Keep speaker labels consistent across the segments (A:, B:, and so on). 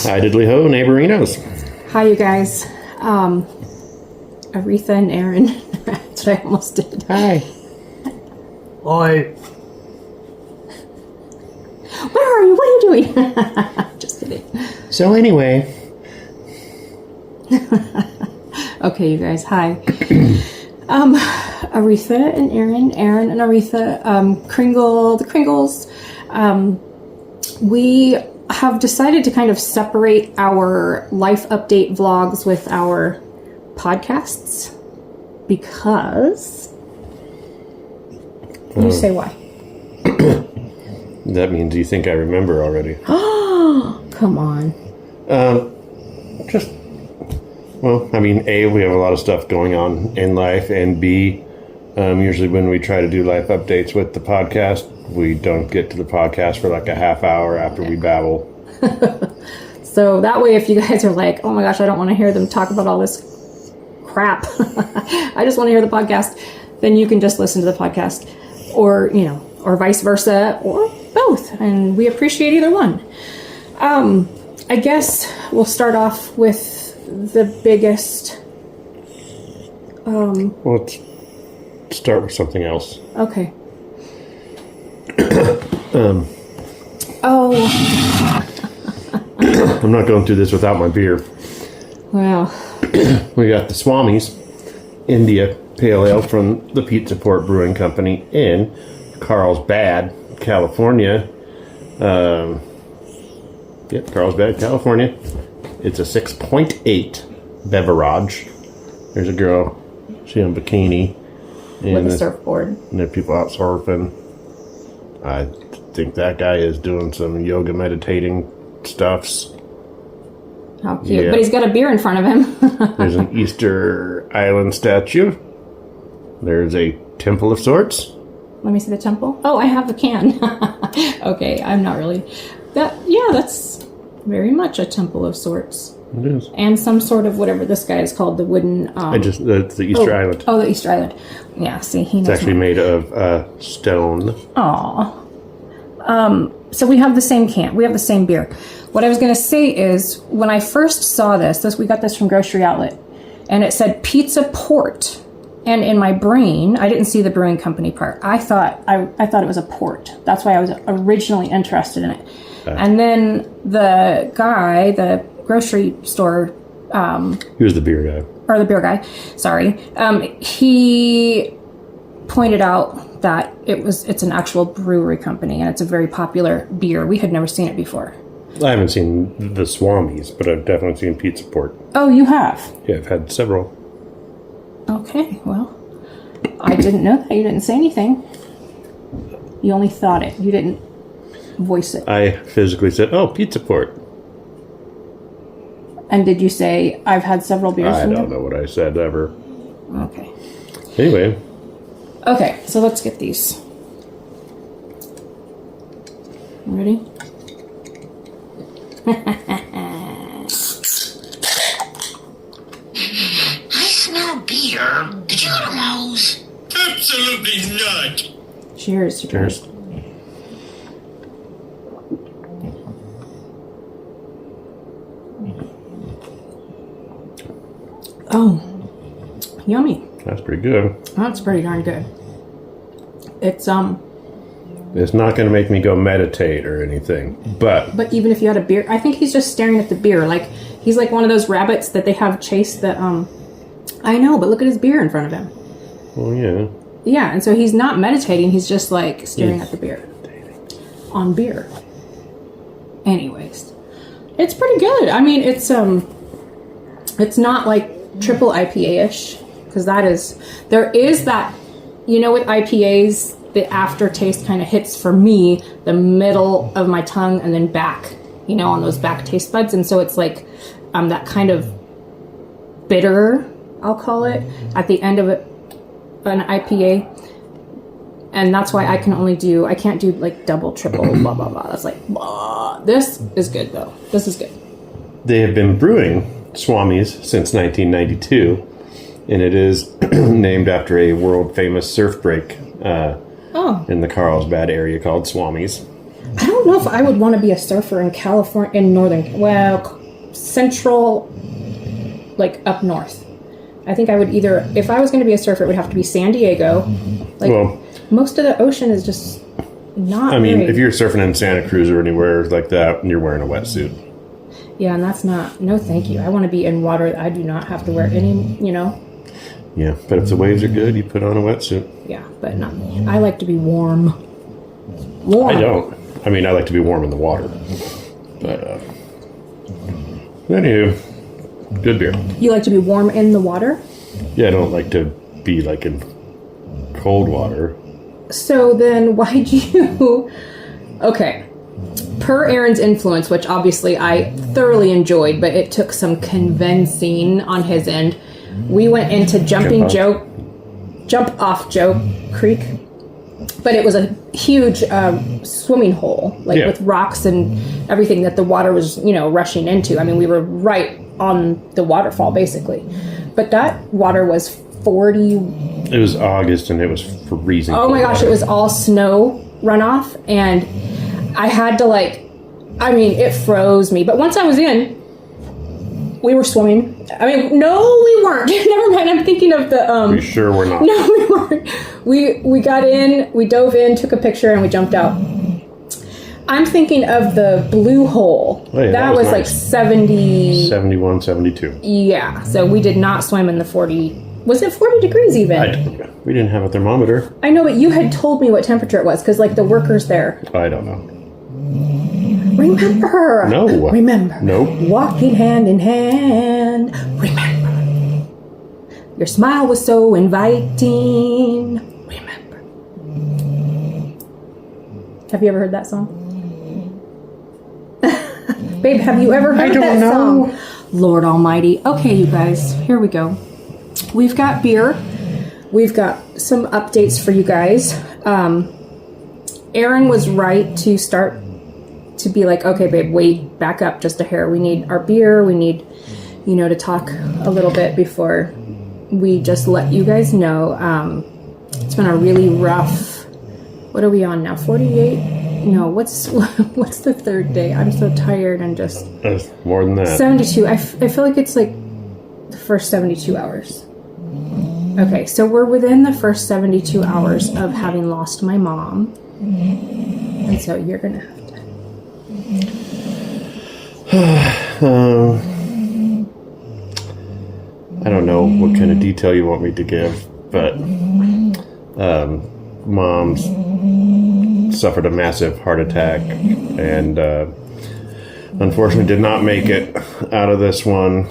A: Hi, diddly ho, neighborinos.
B: Hi, you guys. Aretha and Aaron. That's what I almost did.
A: Hi.
C: Oi.
B: Where are you? What are you doing? Just kidding.
A: So anyway.
B: Okay, you guys. Hi. Aretha and Aaron and Aretha, the Kringles. We have decided to kind of separate our life update vlogs with our podcasts because... You say why?
A: That means you think I remember already.
B: Come on.
A: A, we have a lot of stuff going on in life, and B, usually when we try to do life updates with the podcast, we don't get to the podcast for like a half hour after we babble.
B: So that way, if you guys are like, oh my gosh, I don't want to hear them talk about all this crap. I just want to hear the podcast. Then you can just listen to the podcast or vice versa or both. And we appreciate either one. I guess we'll start off with the biggest.
A: Let's start with something else.
B: Okay.
A: I'm not going through this without my beer.
B: Well.
A: We got the Swamis India Pale Ale from the Pizza Port Brewing Company in Carlsbad, California. Carlsbad, California. It's a 6.8 beverage. There's a girl, she in a bikini.
B: With a surfboard.
A: And there are people out surfing. I think that guy is doing some yoga meditating stuffs.
B: How cute.
A: Yeah.
B: But he's got a beer in front of him.
A: There's an Easter Island statue. There's a temple of sorts.
B: Let me see the temple. Oh, I have the can. Okay, I'm not really... that's very much a temple of sorts.
A: It is.
B: And some sort of whatever this guy is called, the wooden...
A: It's the Easter Island.
B: Oh, the Easter Island. Yeah, see, he knows.
A: It's actually made of stone.
B: Aw. So we have the same can. We have the same beer. What I was going to say is, when I first saw this, we got this from Grocery Outlet, and it said Pizza Port. And in my brain, I didn't see the brewing company part. I thought it was a port. That's why I was originally interested in it. And then the guy, the grocery store...
A: He was the beer guy.
B: Or the beer guy, sorry. He pointed out that it's an actual brewery company, and it's a very popular beer. We had never seen it before.
A: I haven't seen the Swamis, but I've definitely seen Pizza Port.
B: Oh, you have?
A: Yeah, I've had several.
B: Okay, well, I didn't know that. You didn't say anything. You only thought it. You didn't voice it.
A: I physically said, "Oh, Pizza Port."
B: And did you say, I've had several beers
A: I
B: from
A: don't
B: them?
A: know what I said ever.
B: Okay.
A: Anyway.
B: Okay, so let's get these. Ready?
D: I smell beer. Did you go to Moe's? Absolutely not.
B: Cheers.
A: Cheers.
B: Oh, yummy.
A: That's pretty good.
B: That's pretty darn good. It's
A: It's not going to make me go meditate or anything, but
B: even if you had a beer, I think he's just staring at the beer. Like, he's like one of those rabbits that they have chase that, I know, but look at his beer in front of him.
A: well, yeah.
B: Yeah, and so he's not meditating, he's just like staring at the beer. On beer. Anyways. It's pretty good. I mean, it's not like triple IPA-ish, because there is that, with IPAs, the aftertaste kind of hits, for me, the middle of my tongue and then back, on those back taste buds. And so it's like that kind of bitter, I'll call it, at the end of it, an IPA. And that's why I can't do like double, triple, blah, blah, blah. That's like, blah. This is good, though. This is good.
A: They have been brewing Swamis since 1992, and it is named after a world-famous surf break in the Carlsbad area called Swamis.
B: I don't know if I would want to be a surfer in California, in central, like up north. I think I would either, if I was going to be a surfer, it would have to be San Diego. Like,
A: Well,
B: most of the ocean is just not
A: I mean,
B: very-
A: if you're surfing in Santa Cruz or anywhere like that, and you're wearing a wetsuit.
B: Yeah, and that's not, no thank you. I want to be in water that I do not have to wear any,
A: Yeah, but if the waves are good, you put on a wetsuit.
B: Yeah, but not me. I like to be warm. Warm.
A: I don't. I mean, I like to be warm in the water. But, anywho, good beer.
B: You like to be warm in the water?
A: Yeah, I don't like to be like in cold water.
B: So then why'd you... Okay. Per Aaron's influence, which obviously I thoroughly enjoyed, but it took some convincing on his end, we went into Jump Off Joe Creek. But it was a huge swimming hole, like with rocks and everything that the water was, rushing into. I mean, we were right on the waterfall, basically. But that water was 40...
A: It was August and it was freezing.
B: Oh my gosh, it was all snow runoff. And I had to it froze me. But once I was in, we were swimming. I mean, no, we weren't. Never mind. I'm thinking of the...
A: You sure we're not?
B: No, we weren't. We got in, we dove in, took a picture, and we jumped out. I'm thinking of the blue hole.
A: Oh, yeah,
B: that was like
A: nice.
B: 70...
A: 71, 72.
B: Yeah, so we did not swim in the 40... Was it 40 degrees even?
A: We didn't have a thermometer.
B: I know, but you had told me what temperature it was, because the workers there...
A: I don't know.
B: Remember.
A: No.
B: Remember.
A: Nope.
B: Walking hand in hand. Remember. Your smile was so inviting. Remember. Have you ever heard that song? Babe, have you ever heard that song? Lord Almighty. Okay, you guys, here we go. We've got beer. We've got some updates for you guys. Aaron was right to start to be like, okay, babe, wait, back up just a hair. We need our beer. We need, to talk a little bit before we just let you guys know. It's been a really rough, what are we on now? 48? No, what's the third day? I'm so tired and just...
A: That's more than that.
B: 72. I feel like it's like the first 72 hours. Okay, so we're within the first 72 hours of having lost my mom. And so you're going to have to...
A: I don't know what kind of detail you want me to give, but Mom's suffered a massive heart attack and unfortunately did not make it out of this one.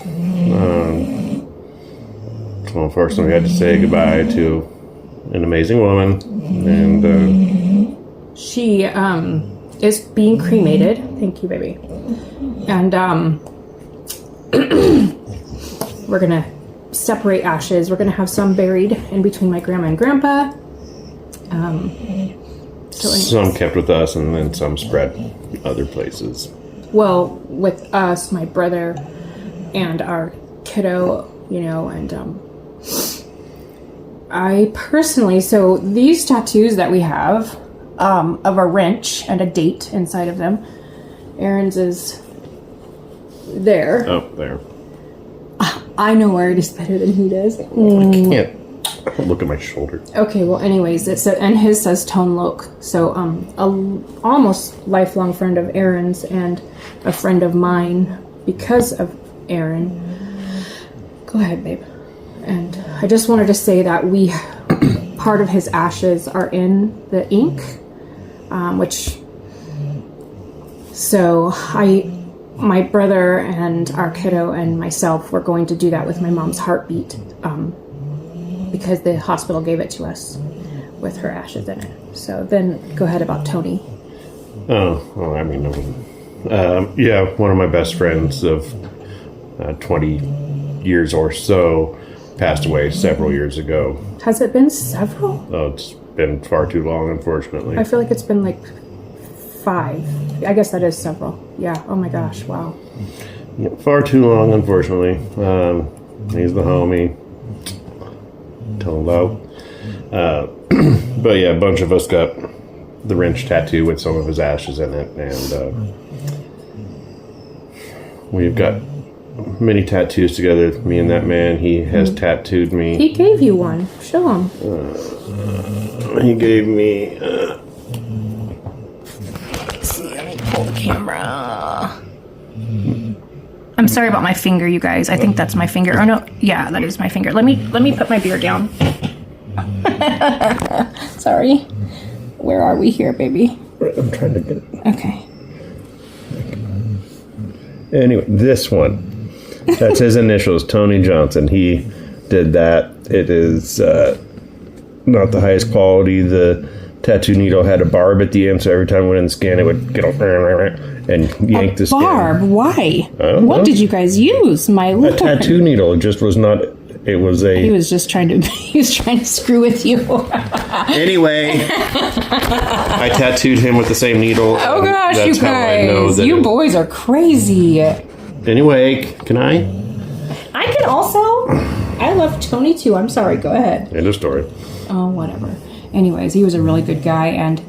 A: So unfortunately we had to say goodbye to an amazing woman, and
B: she is being cremated. Thank you, baby. And we're gonna separate ashes. We're gonna have some buried in between my grandma and grandpa.
A: some kept with us, and then some spread other places.
B: Well, with us, my brother, and our kiddo, and I personally, so these tattoos that we have, of a wrench and a date inside of them, Aaron's is there.
A: Oh, there.
B: I know where it is better than he does.
A: I can't look at my shoulder.
B: Okay, well, anyways, and his says Tone Loc. So, a almost lifelong friend of Aaron's and a friend of mine because of Aaron. Go ahead, babe. And I just wanted to say that part of his ashes are in the ink, my brother and our kiddo and myself were going to do that with my mom's heartbeat, because the hospital gave it to us with her ashes in it. So then go ahead about Tony.
A: Oh, I mean, yeah, one of my best friends of 20 years or so passed away several years ago.
B: Has it been several?
A: Oh, it's been far too long, unfortunately.
B: I feel like it's been like 5. I guess that is several. Yeah. Oh my gosh. Wow.
A: Far too long, unfortunately. He's the homie. Tone Loc. But yeah, a bunch of us got the wrench tattoo with some of his ashes in it, and we've got many tattoos together. Me and that man, he has tattooed me.
B: He gave you one. Show him.
A: He gave me.
B: Let me pull the camera. I'm sorry about my finger, you guys. I think that's my finger. Oh no, yeah, that is my finger. Let me put my beer down. Sorry. Where are we here, baby?
A: I'm trying to get it.
B: Okay.
A: Anyway, this one. That's his initials, Tony Johnson. He did that. It is not the highest quality. The tattoo needle had a barb at the end, so every time I went in and scan, it would get and yank the skin.
B: Barb? Why?
A: I don't
B: What
A: know.
B: did you guys use? My
A: A
B: lord.
A: tattoo needle. It just was not. It was a.
B: He was just trying to. He was trying to screw with you.
A: Anyway, I tattooed him with the same needle.
B: Oh gosh,
A: That's
B: you
A: how I know
B: guys!
A: that
B: You
A: it-
B: boys are crazy.
A: Anyway, can I?
B: I can also. I love Tony too. I'm sorry. Go ahead.
A: End of story.
B: Oh, whatever. Anyways, he was a really good guy, and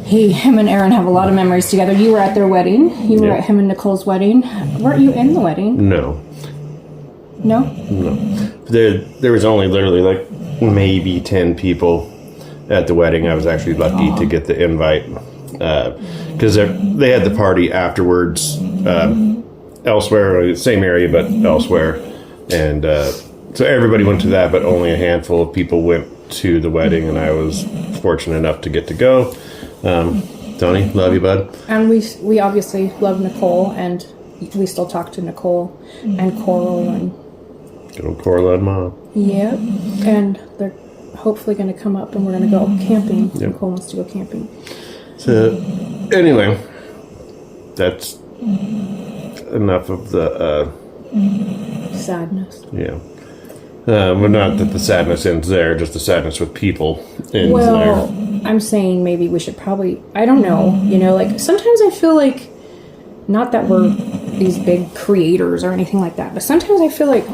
B: him and Aaron have a lot of memories together. You were at their wedding. You were
A: Yeah.
B: at him and Nicole's wedding. Weren't you in the wedding?
A: No.
B: No.
A: There was only literally like maybe 10 people at the wedding. I was actually lucky to get the invite because they had the party afterwards elsewhere, same area but elsewhere, and so everybody went to that, but only a handful of people went to the wedding, and I was fortunate enough to get to go. Tony, love you, bud.
B: And we obviously love Nicole, and we still talk to Nicole and Coral, and
A: Good old Corla and Mom.
B: yep. And they're hopefully going to come up, and we're going to go camping.
A: Yep.
B: Nicole wants to go camping.
A: So, anyway, that's enough of the,
B: Sadness.
A: yeah. Well, not that the sadness ends there, just the sadness with people ends
B: Well,
A: there.
B: I'm saying maybe we should probably, I don't know, like sometimes I feel like, not that we're these big creators or anything like that, but sometimes I feel like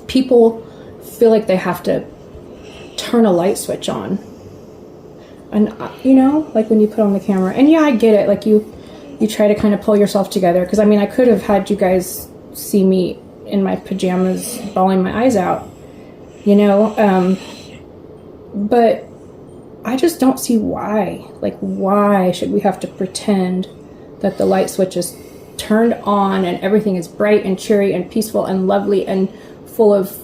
B: people feel like they have to turn a light switch on. And, like when you put on the camera. And yeah, I get it. Like you try to kind of pull yourself together. Because, I could have had you guys see me in my pajamas bawling my eyes out. But I just don't see why. Like, why should we have to pretend that the light switch is turned on and everything is bright and cheery and peaceful and lovely and full of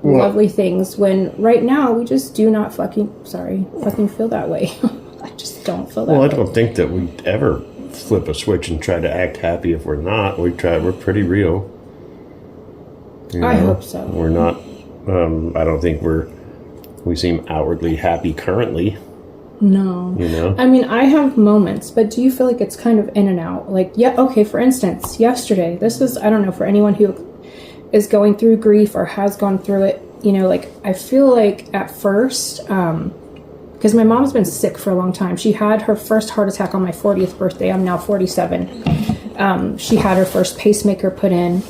B: lovely things, when right now we just do not fucking feel that way. I just don't feel that
A: Well, I
B: way.
A: don't think that we ever flip a switch and try to act happy if we're not. We're pretty real.
B: I hope so.
A: We're not, I don't think we seem outwardly happy currently.
B: No. I have moments, but do you feel like it's kind of in and out? Like, yeah, okay, for instance, yesterday, this is, I don't know, for anyone who is going through grief or has gone through it, I feel like at first, because my mom's been sick for a long time. She had her first heart attack on my 40th birthday. I'm now 47. She had her first pacemaker put in,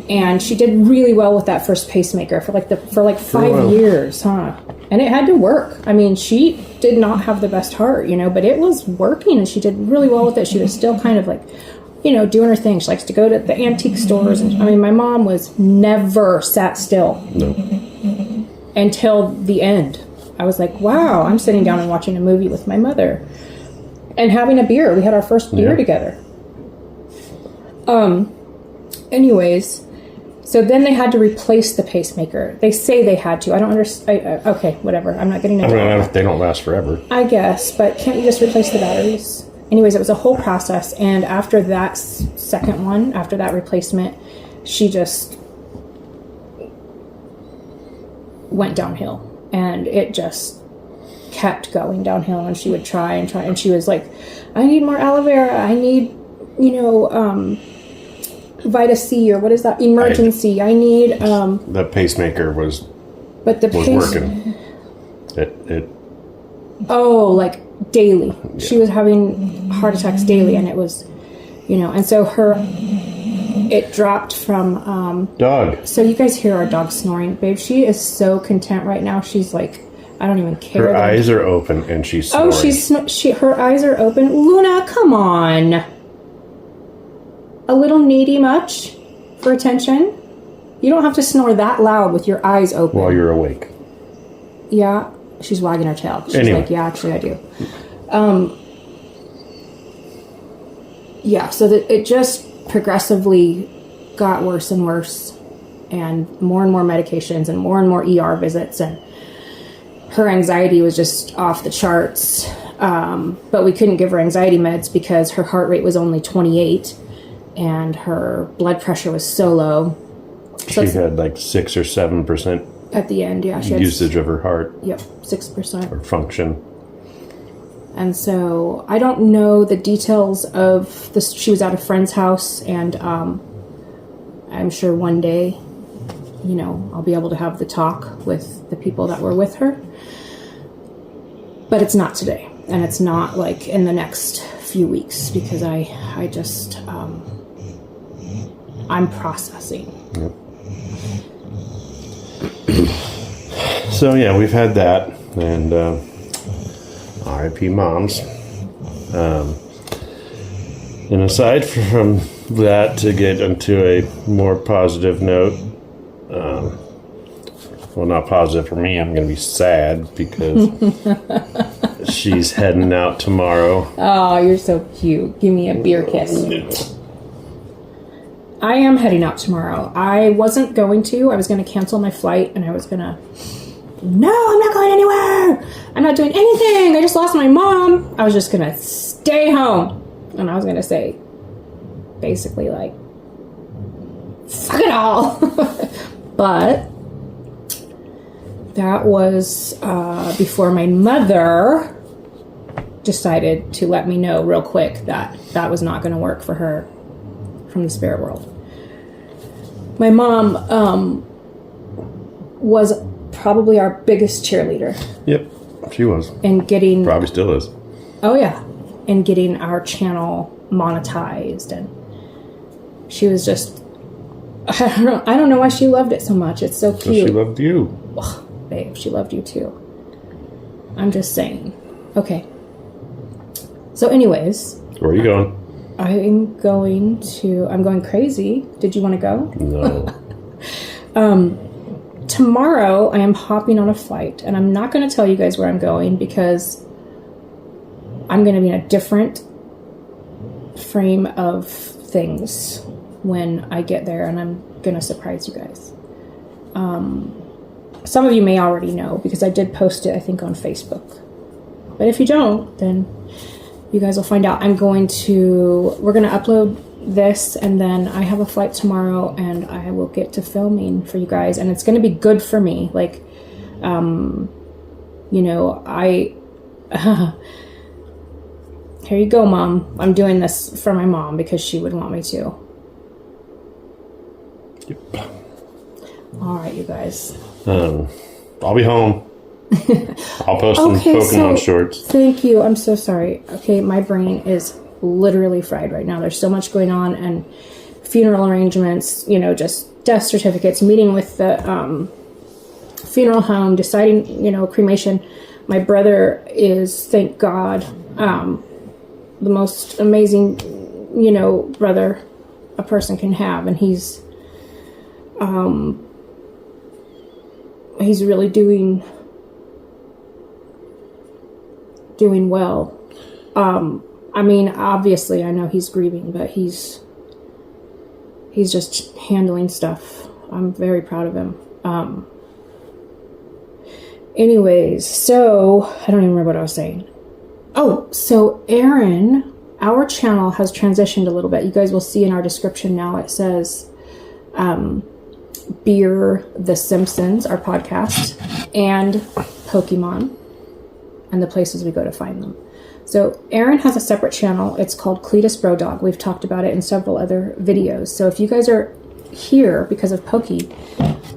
B: and she did really well with that first pacemaker for 5 years, huh? And it had to work. She did not have the best heart, but it was working, and she did really well with it. She was still kind of doing her thing. She likes to go to the antique stores. And my mom was never sat still.
A: No.
B: Until the end. I was like, wow, I'm sitting down and watching a movie with my mother and having a beer. We had our first beer together. Anyways, so then they had to replace the pacemaker. They say they had to. I don't understand. Okay, whatever. I'm not getting into that.
A: They don't last forever.
B: I guess, but can't you just replace the batteries? Anyways, it was a whole process, and after that second one, after that replacement, she just went downhill, and it just kept going downhill, and she would try, and she was like, I need more aloe vera, I need, Vita C, or what is that, emergency, I need,
A: The pacemaker was working. It
B: like daily. Yeah. She was having heart attacks daily, and it was, and so it dropped from,
A: dog.
B: So you guys hear our dog snoring, babe. She is so content right now. She's like I don't even care.
A: Her
B: that I'm-
A: eyes are open and she's
B: Oh,
A: snoring.
B: her eyes are open. Luna, come on. A little needy much for attention? You don't have to snore that loud with your eyes open.
A: While you're awake.
B: Yeah, she's wagging her tail. She's
A: Anyway.
B: like, yeah, actually I do. Yeah, so that it just progressively got worse and worse, and more medications and more ER visits, and her anxiety was just off the charts. But we couldn't give her anxiety meds because her heart rate was only 28 and her blood pressure was so low. So
A: She had like 6 or 7%
B: at the end, yeah, she had
A: usage of her heart
B: Yep, 6%.
A: or function.
B: And so I don't know the details of this. She was at a friend's house, and I'm sure one day, I'll be able to have the talk with the people that were with her. But it's not today, and it's not like in the next few weeks, because I just I'm processing.
A: Yep. So yeah, we've had that, and R.I.P. moms. And aside from that, to get into a more positive note, well, not positive for me. I'm going to be sad because she's heading out tomorrow.
B: Oh, you're so cute. Give me a beer kiss. I am heading out tomorrow. I wasn't going to. I was going to cancel my flight, and I was going to... No, I'm not going anywhere. I'm not doing anything. I just lost my mom. I was just going to stay home. And I was going to say, basically, like, fuck it all. But that was before my mother decided to let me know real quick that that was not going to work for her from the spirit world. My mom was probably our biggest cheerleader
A: Yep, she was.
B: in getting...
A: Probably still is.
B: Oh, yeah. In getting our channel monetized. And she was just... I don't know why she loved it so much. It's so
A: So
B: cute.
A: she loved you.
B: Babe, she loved you too. I'm just saying. Okay. So anyways,
A: Where are you going?
B: I'm going crazy. Did you want to go?
A: No.
B: Tomorrow I am hopping on a flight, and I'm not going to tell you guys where I'm going because I'm going to be in a different frame of things when I get there, and I'm going to surprise you guys. Some of you may already know because I did post it, I think, on Facebook. But if you don't, then you guys will find out. We're going to upload this, and then I have a flight tomorrow, and I will get to filming for you guys, and it's going to be good for me. Like, here you go, Mom. I'm doing this for my mom because she would want me to.
A: Yep.
B: All right, you guys.
A: I'll be home. I'll post some Pokemon shorts.
B: Thank you. I'm so sorry. Okay, my brain is literally fried right now. There's so much going on, and funeral arrangements, just death certificates, meeting with the funeral home, deciding, cremation. My brother is, thank God, the most amazing, brother a person can have, and he's really doing well. Obviously I know he's grieving, but he's just handling stuff. I'm very proud of him. Anyways, so I don't even remember what I was saying. Oh, so Aaron, our channel has transitioned a little bit. You guys will see in our description now, it says Beer The Simpsons, our podcast, and Pokemon, and the places we go to find them. So Aaron has a separate channel. It's called Cletus Bro Dog. We've talked about it in several other videos. So if you guys are here because of Pokey,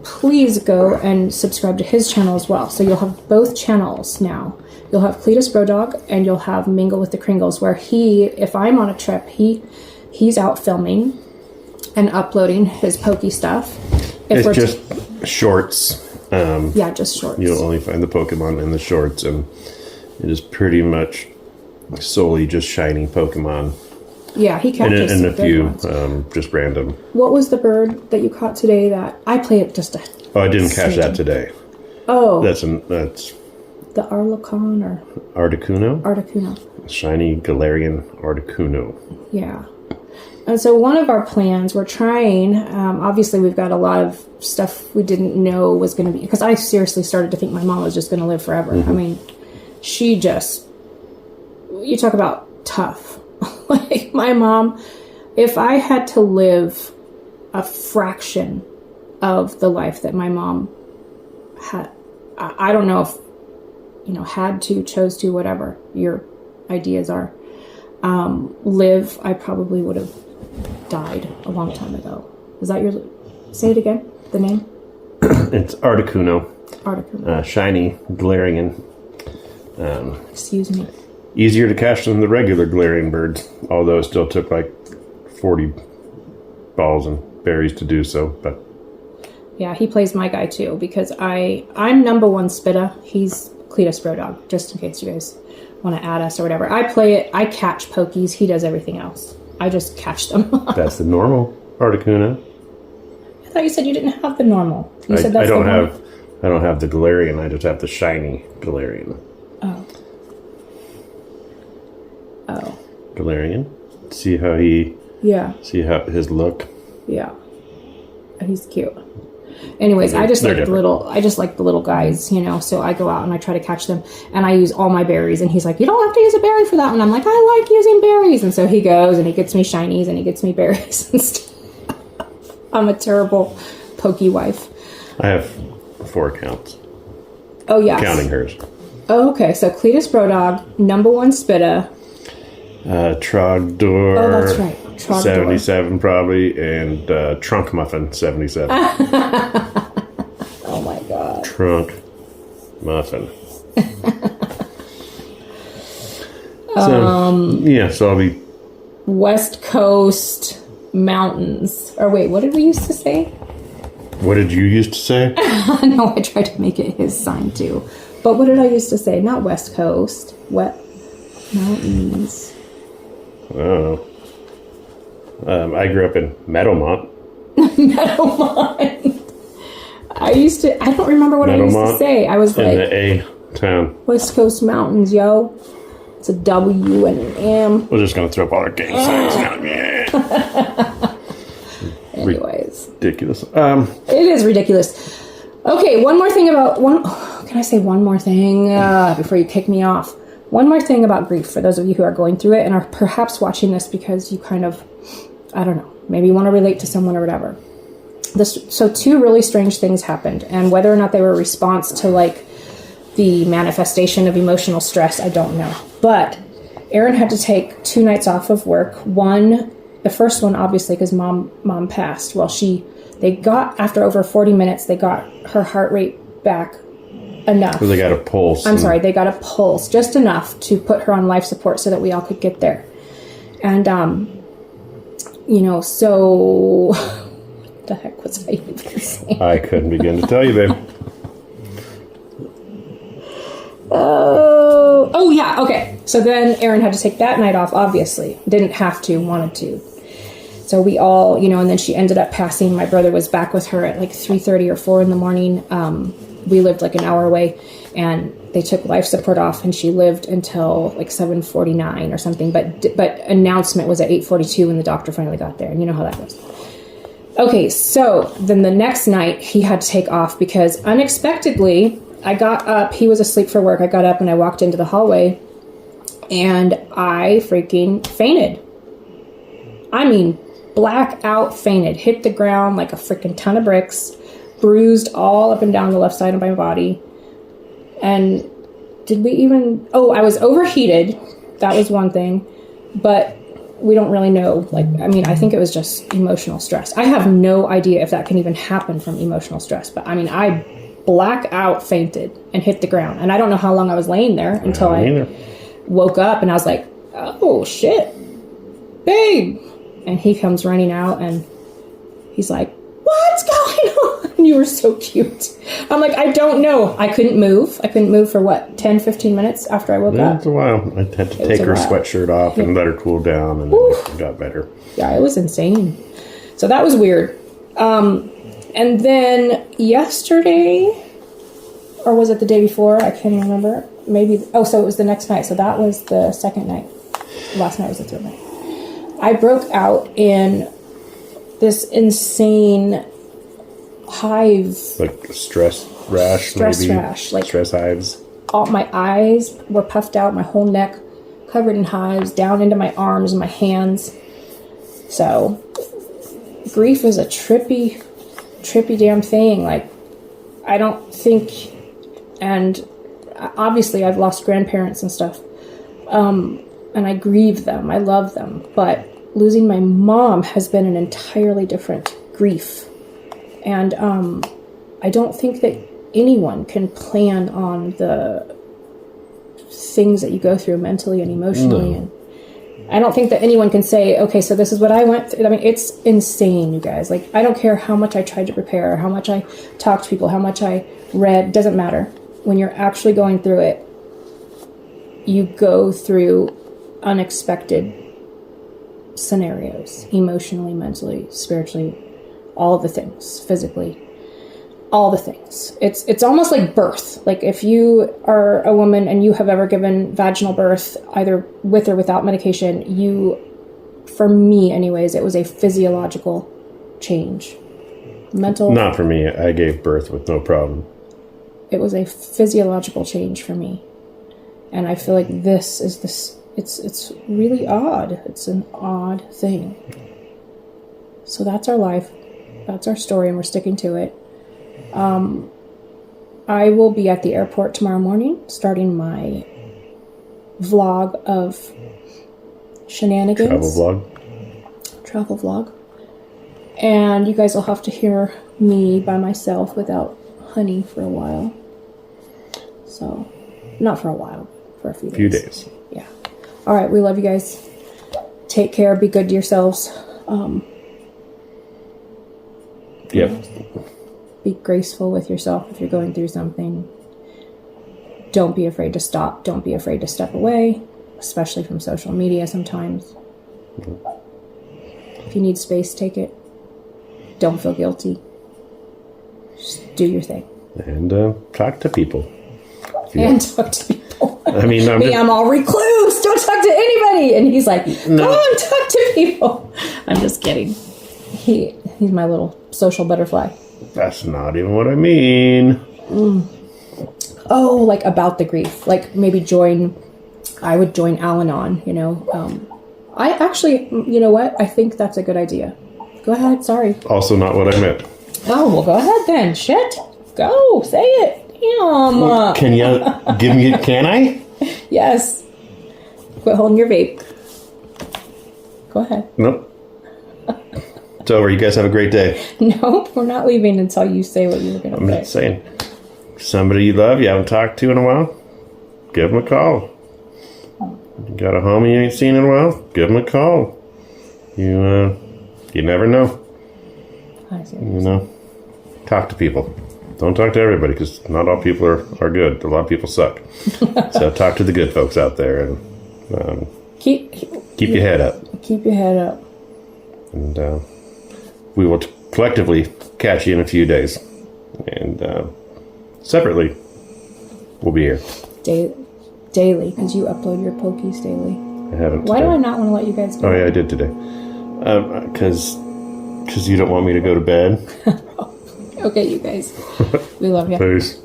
B: please go and subscribe to his channel as well. So you'll have both channels now. You'll have Cletus Bro Dog, and you'll have Mingle with the Kringles, where if I'm on a trip, he's out filming and uploading his Pokey stuff.
A: It's just shorts
B: Yeah, just shorts.
A: You'll only find the Pokemon in the shorts, and it is pretty much solely just shiny Pokemon.
B: Yeah, he catches
A: And
B: some
A: a
B: good
A: few
B: ones.
A: just random.
B: What was the bird that you caught today that I play it just a...
A: Oh, I didn't catch that
B: Smidgen.
A: today.
B: Oh,
A: That's
B: the Arlecon or
A: Articuno.
B: Articuno.
A: Shiny Galarian Articuno.
B: Yeah. And so one of our plans, we're trying, obviously we've got a lot of stuff we didn't know was going to be, because I seriously started to think my mom was just going to live forever. I mean, she just, you talk about tough. Like my mom, if I had to live a fraction of the life that my mom had, I don't know if, had to, chose to, whatever your ideas are, live, I probably would have died a long time ago. Is that your... Say it again, the name?
A: It's Articuno.
B: Articuno.
A: Shiny Galarian.
B: Excuse me.
A: Easier to catch than the regular Galarian birds, although it still took like 40 balls and berries to do so. But
B: Yeah, he plays my guy too, because I'm number one Spitta. He's Cletus Brodog, just in case you guys want to add us or whatever. I play it, I catch Pokies, he does everything else. I just catch them.
A: that's the normal Articuno.
B: I thought you said you didn't have the normal. You said
A: I
B: that's
A: don't
B: the
A: have
B: one.
A: I don't have the Galarian, I just have the shiny Galarian.
B: Oh. Oh.
A: Galarian. See how his look.
B: Yeah. He's cute. Anyways, I just
A: They're
B: like the little guys, so I go out and I try to catch them and I use all my berries and he's like, you don't have to use a berry for that one. I'm like, I like using berries. And so he goes and he gets me shinies and he gets me berries and stuff. I'm a terrible pokey wife.
A: I have 4 accounts.
B: Oh, yeah.
A: Counting hers.
B: Oh, okay. So Cletus Brodog, number one Spitta.
A: Trogdor.
B: Oh, that's right. Trogdor.
A: 77 probably, and Trunk Muffin 77.
B: Oh my god.
A: Trunk Muffin. So I'll be
B: West Coast Mountains. Or wait, what did we used to say?
A: What did you used to say?
B: No, I tried to make it his sign too. But what did I used to say? Not West Coast. Wet Mountains.
A: Oh. I grew up in Meadowmont.
B: Meadowmont. I don't remember what I used to say. I was
A: in
B: like,
A: the A town.
B: West Coast Mountains, yo. It's a W and an M.
A: We're just going to throw up all our gang signs now.
B: Anyways.
A: Ridiculous.
B: It is ridiculous. Okay, one more thing about can I say one more thing before you kick me off? One more thing about grief for those of you who are going through it and are perhaps watching this because you kind of, I don't know, maybe you want to relate to someone or whatever. So 2 really strange things happened, and whether or not they were a response to like the manifestation of emotional stress, I don't know. But Erin had to take 2 nights off of work. The first one obviously because mom passed. Well, they got, after over 40 minutes, they got her heart rate back enough.
A: They got a pulse.
B: They got a pulse just enough to put her on life support so that we all could get there. And so what the heck was I even saying?
A: I couldn't begin to tell you, babe.
B: Oh yeah, okay. So then Erin had to take that night off, obviously. Didn't have to, wanted to. So we all, and then she ended up passing. My brother was back with her at like 3:30 or 4 in the morning. We lived like an hour away, and they took life support off, and she lived until like 7:49 or something. But announcement was at 8:42 when the doctor finally got there, and you know how that goes. Okay, so then the next night he had to take off because unexpectedly I got up. He was asleep for work. I got up and I walked into the hallway, and I freaking fainted. I mean, blackout fainted. Hit the ground like a freaking ton of bricks. Bruised all up and down the left side of my body. And I was overheated. That was one thing. But we don't really know. I think it was just emotional stress. I have no idea if that can even happen from emotional stress. But I blackout fainted and hit the ground. And I don't know how long I was laying there until I woke up and I was like, oh shit, babe. And he comes running out and he's like, what's going And you were so cute. I'm like, I don't know. I couldn't move. I couldn't move for what, 10, 15 minutes after I woke
A: Yeah,
B: up?
A: it's a while. I had to
B: was
A: take
B: a
A: her
B: while.
A: sweatshirt off and let her cool down, and then it got better.
B: Yeah, it was insane. So that was weird. And then yesterday, or was it the day before? I can't even remember. Maybe. Oh, so it was the next night. So that was the second night. Last night was the third night. I broke out in this insane hive.
A: Like stress rash,
B: Stress
A: maybe.
B: rash, like-
A: stress hives.
B: All my eyes were puffed out, my whole neck covered in hives, down into my arms and my hands. So grief is a trippy damn thing. Like, I don't think, and obviously I've lost grandparents and stuff, and I grieve them, I love them, but losing my mom has been an entirely different grief. And I don't think that anyone can plan on the things that you go through mentally and emotionally. And I don't think that anyone can say, okay, so this is what I went through. I mean, it's insane, you guys. Like, I don't care how much I tried to prepare, how much I talked to people, how much I read, doesn't matter. When you're actually going through it, you go through unexpected scenarios, emotionally, mentally, spiritually, all of the things, physically, all the things. It's almost like birth. Like, if you are a woman and you have ever given vaginal birth, either with or without medication, for me anyways, it was a physiological change. Mental.
A: Not for me. I gave birth with no problem.
B: It was a physiological change for me. And I feel like it's really odd. It's an odd thing. So that's our life. That's our story, and we're sticking to it. I will be at the airport tomorrow morning, starting my vlog of shenanigans. Travel vlog. And you guys will have to hear me by myself without Honey for a while. So, not for a while, for a few days. Yeah. All right, we love you guys. Take care. Be good to yourselves.
A: Yep.
B: Be graceful with yourself if you're going through something. Don't be afraid to stop. Don't be afraid to step away, especially from social media sometimes. If you need space, take it. Don't feel guilty. Just do your thing.
A: And talk to people.
B: And talk to people.
A: I mean,
B: I'm all recluse. Don't talk to anybody. And he's like, go and talk to people. I'm just kidding. He's my little social butterfly.
A: That's not even what I mean.
B: Oh, like about the grief. Like maybe I would join Al-Anon, you know. I actually, you know what? I think that's a good idea. Go ahead. Sorry.
A: Also not what I meant.
B: Oh, well, go ahead then. Shit. Go. Say it. Damn.
A: Can you give me, can I?
B: Yes. Quit holding your vape. Go ahead.
A: Nope. It's over. You guys have a great day.
B: Nope, we're not leaving until you say what you were going
A: I'm
B: to
A: just
B: say.
A: saying. Somebody you love, you haven't talked to in a while, give them a call. You got a homie you ain't seen in a while, give them a call. You never know.
B: I see.
A: You know, talk to people. Don't talk to everybody, because not all people are good. A lot of people suck. So talk to the good folks out there, and
B: Keep
A: your head up.
B: Keep your head up.
A: And we will collectively catch you in a few days. And separately, we'll be here.
B: Daily, because you upload your pokies daily.
A: I haven't.
B: Why
A: today.
B: do I not want to let you guys go?
A: Oh yeah, I did today. Because you don't want me to go to bed.
B: Okay, you guys. We love you.
A: Peace.